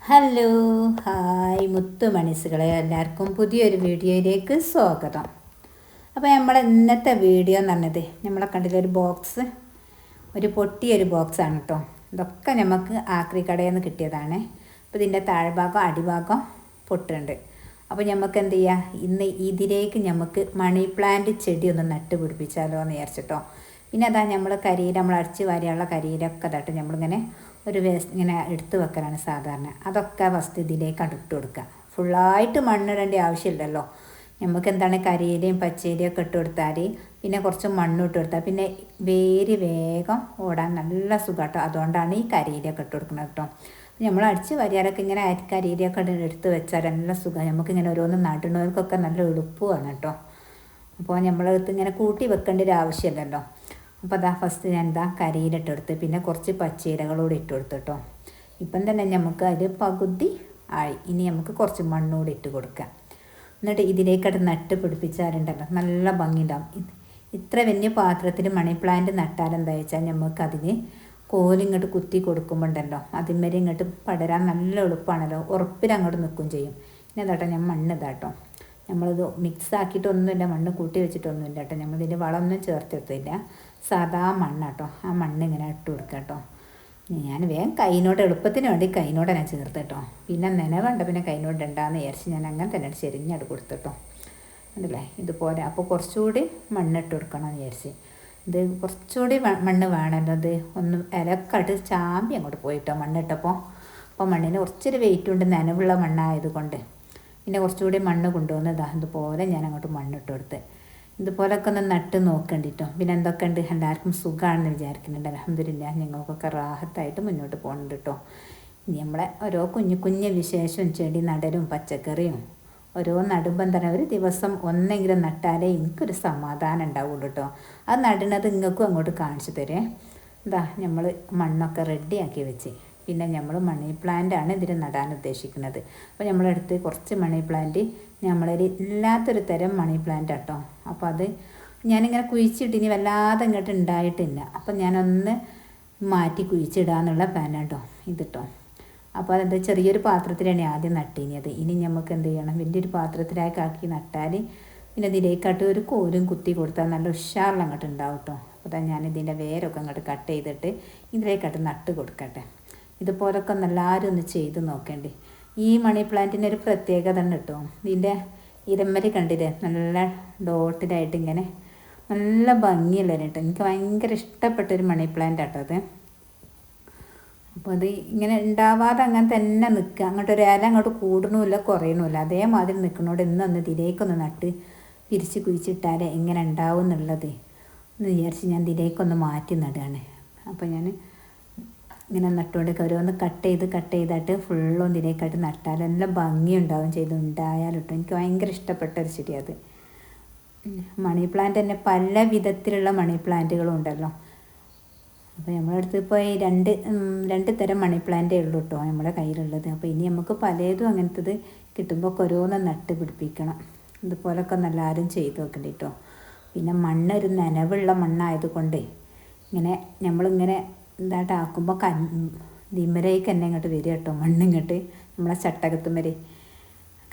Hello, hi മുത്തു മണിസുകളെ, എല്ലാവർക്കും പുതിയൊരു വീഡിയോയിലേക്ക് സ്വാഗതം. അപ്പോൾ നമ്മുടെ ഇന്നത്തെ വീഡിയോ എന്ന് പറഞ്ഞത് നമ്മളെ കണ്ടിലൊരു ബോക്സ്, ഒരു പൊട്ടിയൊരു ബോക്സാണ് കേട്ടോ. ഇതൊക്കെ നമുക്ക് ആക്രി കടയിൽ നിന്ന് കിട്ടിയതാണ്. അപ്പോൾ ഇതിൻ്റെ താഴ്ഭാഗം അടിഭാഗം പൊട്ടുണ്ട്. അപ്പോൾ നമുക്ക് എന്ത് ചെയ്യുക, ഇന്ന് ഇതിലേക്ക് നമുക്ക് മണി പ്ലാന്റ് ചെടി ഒന്ന് നട്ട് പിടിപ്പിച്ചാലോ എന്ന് വിചാരിച്ചിട്ടോ. പിന്നെ അതാ നമ്മൾ കരിയില, നമ്മൾ അടിച്ച് വാരിയുള്ള കരിയിലൊക്കെ തട്ട് നമ്മളിങ്ങനെ ഒരു വേസ്റ്റ് ഇങ്ങനെ എടുത്ത് വെക്കലാണ് സാധാരണ. അതൊക്കെ ഫസ്റ്റ് ഇതിലേക്ക് ഇട്ട് കൊടുക്കുക. ഫുള്ളായിട്ട് മണ്ണിടേണ്ട ആവശ്യമില്ലല്ലോ. നമുക്ക് എന്താണ് കരിയിലയും പച്ചയിലയും ഒക്കെ ഇട്ട് കൊടുത്താൽ, പിന്നെ കുറച്ച് മണ്ണ് ഇട്ട് കൊടുത്താൽ പിന്നെ വേര് വേഗം ഓടാൻ നല്ല സുഖമാട്ടോ. അതുകൊണ്ടാണ് ഈ കരിയിലൊക്കെ ഇട്ട് കൊടുക്കുന്നത് കേട്ടോ. നമ്മൾ അടിച്ച് വരിയാലൊക്കെ ഇങ്ങനെ കരിയിലൊക്കെ എടുത്ത് വെച്ചാൽ നല്ല സുഖം. നമുക്കിങ്ങനെ ഓരോന്ന് നടുന്നവർക്കൊക്കെ നല്ല എളുപ്പമാണ് കേട്ടോ. അപ്പോൾ നമ്മളടുത്ത് ഇങ്ങനെ കൂട്ടി വെക്കേണ്ട ഒരു ആവശ്യമില്ലല്ലോ. അപ്പോൾ അതാ ഫസ്റ്റ് ഞാൻ എന്താ കരിയിലിട്ടെടുത്ത് പിന്നെ കുറച്ച് പച്ചയിലകളൂടെ ഇട്ട് കൊടുത്തു കേട്ടോ. ഇപ്പം തന്നെ നമുക്ക് അതിൽ പകുതി ആയി. ഇനി നമുക്ക് കുറച്ച് മണ്ണൂടെ ഇട്ട് കൊടുക്കാം. എന്നിട്ട് ഇതിലേക്കത് നട്ട് പിടിപ്പിച്ചാലുണ്ടല്ലോ നല്ല ഭംഗിയുണ്ടാവും. ഇത്ര വലിയ പാത്രത്തിൽ മണി പ്ലാന്റ് നട്ടാലെന്താ വെച്ചാൽ നമുക്കതിന് കോലിങ്ങോട്ട് കുത്തി കൊടുക്കുമ്പോണ്ടല്ലോ അതിന്മേലെ ഇങ്ങോട്ട് പടരാൻ നല്ല എളുപ്പമാണല്ലോ. ഉറപ്പിലങ്ങോട്ട് നിൽക്കും ചെയ്യും. പിന്നെ എന്താട്ടോ ഞാൻ മണ്ണ് ഇതാട്ടോ, നമ്മളിത് മിക്സ് ആക്കിയിട്ടൊന്നുമില്ല, മണ്ണ് കൂട്ടി വെച്ചിട്ടൊന്നുമില്ല കേട്ടോ. നമ്മളിതിൻ്റെ വളമൊന്നും ചേർത്തെടുത്തില്ല, സാധാ മണ്ണാട്ടോ. ആ മണ്ണ് ഇങ്ങനെ ഇട്ട് കൊടുക്കുക കേട്ടോ. ഞാൻ വേഗം കൈനോട് എളുപ്പത്തിന് വേണ്ടി കൈനോട് ഞാൻ ചേർത്ത് കേട്ടോ. പിന്നെ നനവുണ്ട്, പിന്നെ കൈനോട് ഇടണ്ടാന്ന് വിചാരിച്ച് ഞാൻ അങ്ങനെ തന്നെ ചെരിഞ്ഞട് കൊടുത്തിട്ടോ. ഉണ്ടല്ലേ ഇതുപോലെ. അപ്പോൾ കുറച്ചുകൂടി മണ്ണിട്ട് കൊടുക്കണമെന്ന് വിചാരിച്ച്. ഇത് കുറച്ചുകൂടി മണ്ണ് വേണമല്ലോ. ഇത് ഒന്ന് ഇലക്കട്ട് ചാമ്പി അങ്ങോട്ട് പോയിട്ടോ മണ്ണിട്ടപ്പോൾ. അപ്പോൾ മണ്ണിന് കുറച്ചൊരു വെയിറ്റ് ഉണ്ട്, നനവുള്ള മണ്ണായതുകൊണ്ട്. പിന്നെ കുറച്ചുകൂടി മണ്ണ് കൊണ്ടുവന്നതാ. ഇതുപോലെ ഞാൻ അങ്ങോട്ട് മണ്ണിട്ട് കൊടുത്ത് ഇതുപോലൊക്കെ ഒന്ന് നട്ട് നോക്കണ്ടിട്ടോ. പിന്നെ എന്തൊക്കെ ഉണ്ട്, എല്ലാവർക്കും സുഖമാണെന്ന് വിചാരിക്കുന്നുണ്ട്. അൽഹംദുലില്ലാഹ് ഞങ്ങൾക്കൊക്കെ റാഹത്തായിട്ട് മുന്നോട്ട് പോകുന്നുണ്ട് കേട്ടോ. ഇനി നമ്മളെ ഓരോ കുഞ്ഞു കുഞ്ഞു വിശേഷവും ചെടി നടലും പച്ചക്കറിയും ഓരോ നടുമ്പം തന്നെ ഒരു ദിവസം ഒന്നെങ്കിലും നട്ടാലേ എനിക്കൊരു സമാധാനം ഉണ്ടാവുള്ളൂ കേട്ടോ. അത് നടുന്നത് നിങ്ങൾക്കും അങ്ങോട്ട് കാണിച്ചു തരേ. എന്താ നമ്മൾ മണ്ണൊക്കെ റെഡിയാക്കി വെച്ച് പിന്നെ നമ്മൾ മണി പ്ലാന്റ് ആണ് ഇതിൽ നടാൻ ഉദ്ദേശിക്കുന്നത്. അപ്പോൾ നമ്മളെടുത്ത് കുറച്ച് മണി പ്ലാന്റ് നമ്മളൊരു ഇല്ലാത്തൊരു തരം മണി പ്ലാന്റ് കേട്ടോ. അപ്പോൾ അത് ഞാനിങ്ങനെ കുഴിച്ചിട്ട് ഇനി വല്ലാതെ ഇങ്ങോട്ട് ഉണ്ടായിട്ടില്ല. അപ്പോൾ ഞാനൊന്ന് മാറ്റി കുഴിച്ചിടാന്നുള്ള പ്ലാൻ കേട്ടോ ഇത് കേട്ടോ. അപ്പോൾ അതെന്താ ചെറിയൊരു പാത്രത്തിലാണ് ആദ്യം നട്ടിനിയത്. ഇനി നമുക്ക് എന്ത് ചെയ്യണം, വലിയൊരു പാത്രത്തിലേക്ക് ആക്കി നട്ടാൽ പിന്നെ ഇതിലേക്കാട്ട് ഒരു കോലും കുത്തി കൊടുത്താൽ നല്ല ഉഷാറിൽ അങ്ങോട്ട് ഉണ്ടാവും കേട്ടോ. അപ്പോൾ ഞാനിതിൻ്റെ വേരൊക്കെ അങ്ങോട്ട് കട്ട് ചെയ്തിട്ട് ഇതിലേക്കാട്ട് നട്ട് കൊടുക്കട്ടെ. ഇതുപോലൊക്കെ ഒന്ന് എല്ലാവരും ഒന്ന് ചെയ്ത് നോക്കേണ്ടി. ഈ മണി പ്ലാന്റിന് ഒരു പ്രത്യേകത ഉണ്ട് കേട്ടോ. ഇതിൻ്റെ ഇരമ്മല് കണ്ടില്ലേ, നല്ല ഡോട്ടിലായിട്ട് ഇങ്ങനെ നല്ല ഭംഗിയുള്ള കേട്ടോ. എനിക്ക് ഭയങ്കര ഇഷ്ടപ്പെട്ടൊരു മണി പ്ലാന്റ് ആട്ടോ അത്. അപ്പോൾ അത് ഇങ്ങനെ ഉണ്ടാവാതെ അങ്ങനെ തന്നെ നിൽക്കുക. അങ്ങോട്ടൊരു ഇല അങ്ങോട്ട് കൂടണമില്ല കുറയണമില്ല, അതേമാതിരി നിൽക്കണോട് ഇന്നൊന്ന് ഇതിലേക്കൊന്ന് നട്ട് പിരിച്ച് കുഴിച്ചിട്ടാലേ എങ്ങനെ ഉണ്ടാവും എന്നുള്ളത് എന്ന് വിചാരിച്ച് ഞാൻ ഇതിലേക്കൊന്ന് മാറ്റി നടുകയാണ്. അപ്പോൾ ഞാൻ ഇങ്ങനെ നട്ടുകൊണ്ടൊക്കെ ഓരോന്ന് കട്ട് ചെയ്തിട്ട് ഫുള്ളും ഇതിലേക്കായിട്ട് നട്ടാൽ നല്ല ഭംഗിയുണ്ടാവും ചെയ്തു ഉണ്ടായാലിട്ടോ. എനിക്ക് ഭയങ്കര ഇഷ്ടപ്പെട്ട ഒരു ചെടി അത്. മണി പ്ലാന്റ് തന്നെ പല വിധത്തിലുള്ള മണി പ്ലാന്റുകളും ഉണ്ടല്ലോ. അപ്പോൾ നമ്മുടെ അടുത്ത് ഇപ്പോൾ ഈ രണ്ട് തരം മണി പ്ലാന്റേ ഉള്ളൂ കേട്ടോ നമ്മുടെ കയ്യിലുള്ളത്. അപ്പോൾ ഇനി നമുക്ക് പലതും അങ്ങനത്തത് കിട്ടുമ്പോൾ ഓരോന്ന് നട്ട് പിടിപ്പിക്കണം. ഇതുപോലൊക്കെ ഒന്ന് എല്ലാവരും ചെയ്ത് നോക്കണ്ട കേട്ടോ. പിന്നെ മണ്ണ് ഒരു നനവുള്ള മണ്ണായതുകൊണ്ട് ഇങ്ങനെ നമ്മളിങ്ങനെ ഇതായിട്ട് ആക്കുമ്പോൾ ദിമ്മരയ്ക്ക് തന്നെ ഇങ്ങോട്ട് വരിക കേട്ടോ. മണ്ണിങ്ങോട്ട് നമ്മളെ ചട്ടകത്തുമ്മര്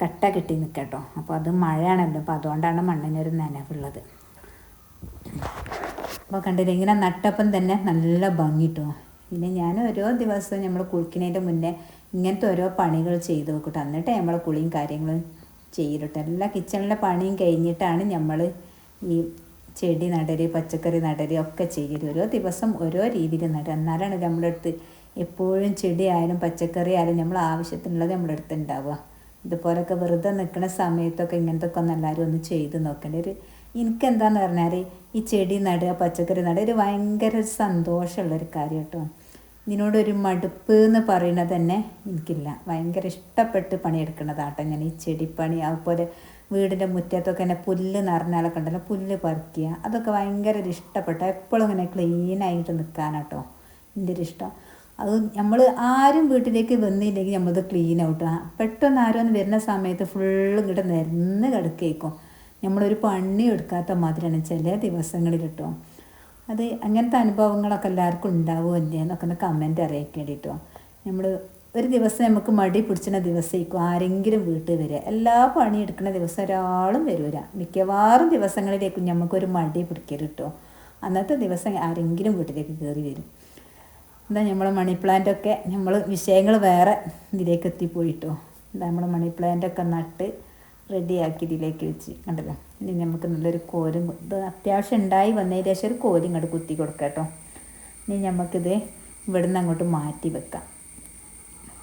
കട്ട കെട്ടി നിൽക്കുക കേട്ടോ. അപ്പോൾ അത് മഴയാണല്ലോ, അപ്പോൾ അതുകൊണ്ടാണ് മണ്ണിനൊരു നനവുള്ളത്. അപ്പോൾ കണ്ടില്ല, ഇങ്ങനെ നട്ടപ്പം തന്നെ നല്ല ഭംഗി കേട്ടോ. പിന്നെ ഞാൻ ഓരോ ദിവസവും നമ്മൾ കുളിക്കുന്നതിൻ്റെ മുന്നേ ഇങ്ങനത്തെ ഓരോ പണികൾ ചെയ്ത് നോക്കട്ടോ. എന്നിട്ട് നമ്മൾ കുളിയും കാര്യങ്ങളും ചെയ്തിട്ടോ. എല്ലാ കിച്ചണിലെ പണിയും കഴിഞ്ഞിട്ടാണ് നമ്മൾ ഈ ചെടി നടല് പച്ചക്കറി നടല് ഒക്കെ ചെയ്യല്. ഓരോ ദിവസം ഓരോ രീതിയിൽ നടുക. എന്നാലാണ് നമ്മുടെ അടുത്ത് എപ്പോഴും ചെടി ആയാലും പച്ചക്കറി ആയാലും നമ്മൾ ആവശ്യത്തിനുള്ളത് നമ്മുടെ അടുത്ത് ഉണ്ടാവുക. ഇതുപോലൊക്കെ വെറുതെ നിൽക്കുന്ന സമയത്തൊക്കെ ഇങ്ങനത്തെ ഒക്കെ ഒന്ന് എല്ലാവരും ഒന്ന് ചെയ്ത് നോക്കേണ്ട. എനിക്കെന്താന്ന് പറഞ്ഞാൽ ഈ ചെടി നടുക പച്ചക്കറി നടുക ഒരു ഭയങ്കര സന്തോഷമുള്ളൊരു കാര്യം കേട്ടോ. ഇതിനോടൊരു മടുപ്പ് എന്ന് പറയുന്നത് തന്നെ എനിക്കില്ല. ഭയങ്കര ഇഷ്ടപ്പെട്ട് പണിയെടുക്കുന്നതാട്ടോ ഞാൻ ഈ ചെടിപ്പണി. അതുപോലെ വീടിൻ്റെ മുറ്റത്തൊക്കെ തന്നെ പുല്ല് നിറഞ്ഞാലൊക്കെ ഉണ്ടല്ലോ, പുല്ല് പറിക്കുക, അതൊക്കെ ഭയങ്കര ഒരു ഇഷ്ടപ്പെട്ട. എപ്പോഴും ഇങ്ങനെ ക്ലീനായിട്ട് നിൽക്കാനാട്ടോ എൻ്റെ ഒരു ഇഷ്ടം. അത് നമ്മൾ ആരും വീട്ടിലേക്ക് വന്നില്ലെങ്കിൽ നമ്മളത് ക്ലീൻ ഔട്ടാ. പെട്ടെന്ന് ആരും ഒന്ന് വരുന്ന സമയത്ത് ഫുള്ള് ഇങ്ങോട്ട് നിരന്ന് കിടക്കേക്കും. നമ്മളൊരു പണി എടുക്കാത്ത മാതിരിയാണ് ചില ദിവസങ്ങളിൽ കേട്ടോ. അത് അങ്ങനത്തെ അനുഭവങ്ങളൊക്കെ എല്ലാവർക്കും ഉണ്ടാവുമല്ലേ എന്നൊക്കെ ഒന്ന് കമൻറ്റ് അറിയിക്കേണ്ടി കേട്ടോ. നമ്മൾ ഒരു ദിവസം നമുക്ക് മടി പിടിച്ചുന്ന ദിവസമായിരിക്കും ആരെങ്കിലും വീട്ടിൽ വരിക. എല്ലാ പണി എടുക്കുന്ന ദിവസം ഒരാളും വരില്ല. മിക്കവാറും ദിവസങ്ങളിലേക്കും നമുക്കൊരു മടി പിടിക്കരുത് കേട്ടോ. അന്നത്തെ ദിവസം ആരെങ്കിലും വീട്ടിലേക്ക് കയറി വരും. എന്താ നമ്മളെ മണി പ്ലാന്റൊക്കെ നമ്മൾ വിഷയങ്ങൾ വേറെ ഇതിലേക്ക് എത്തിപ്പോയിട്ടോ. എന്താ നമ്മൾ മണി പ്ലാന്റൊക്കെ നട്ട് റെഡിയാക്കി ഇതിലേക്ക് വെച്ച് കണ്ടല്ലോ. ഇനി നമുക്ക് നല്ലൊരു കോലും ഇത് അത്യാവശ്യം ഉണ്ടായി വന്നതിന് ശേഷം ഒരു കോലും ഇങ്ങോട്ട് കുത്തി കൊടുക്കാം കേട്ടോ. ഇനി നമുക്കിത് ഇവിടുന്ന് അങ്ങോട്ട് മാറ്റി വെക്കാം.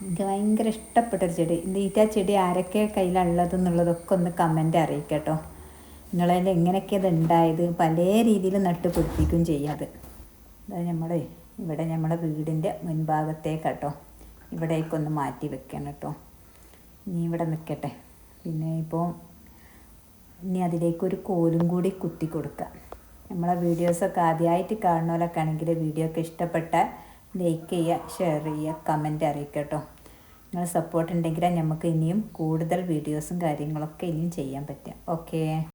എനിക്ക് ഭയങ്കര ഇഷ്ടപ്പെട്ടൊരു ചെടി. ഇത് ചെടി ആരൊക്കെ കയ്യിലുള്ളതെന്നുള്ളതൊക്കെ ഒന്ന് കമൻറ്റ് അറിയിക്കാം കേട്ടോ. നിങ്ങളതിൽ എങ്ങനെയൊക്കെ ഇത് ഉണ്ടായത് പല രീതിയിൽ നട്ട് പിടിപ്പിക്കുകയും ചെയ്യാതെ. അതായത് ഇവിടെ നമ്മുടെ വീടിൻ്റെ മുൻഭാഗത്തേക്കാട്ടോ. ഇവിടേക്കൊന്ന് മാറ്റി വെക്കണം കേട്ടോ. ഇനി ഇവിടെ നിൽക്കട്ടെ. പിന്നെ ഇനി അതിലേക്കൊരു കോലും കൂടി കുത്തി കൊടുക്കുക. നമ്മളെ വീഡിയോസൊക്കെ ആദ്യമായിട്ട് കാണുന്നവരൊക്കെ ആണെങ്കിൽ വീഡിയോ ഒക്കെ ഇഷ്ടപ്പെട്ടാൽ ലൈക്ക് ചെയ്യുക, ഷെയർ ചെയ്യുക, കമൻറ്റ് അറിയിക്കുക കേട്ടോ. നിങ്ങൾ സപ്പോർട്ട് ഉണ്ടെങ്കിൽ നമുക്ക് ഇനിയും കൂടുതൽ വീഡിയോസും കാര്യങ്ങളൊക്കെ ഇനിയും ചെയ്യാൻ പറ്റും. ഓക്കേ.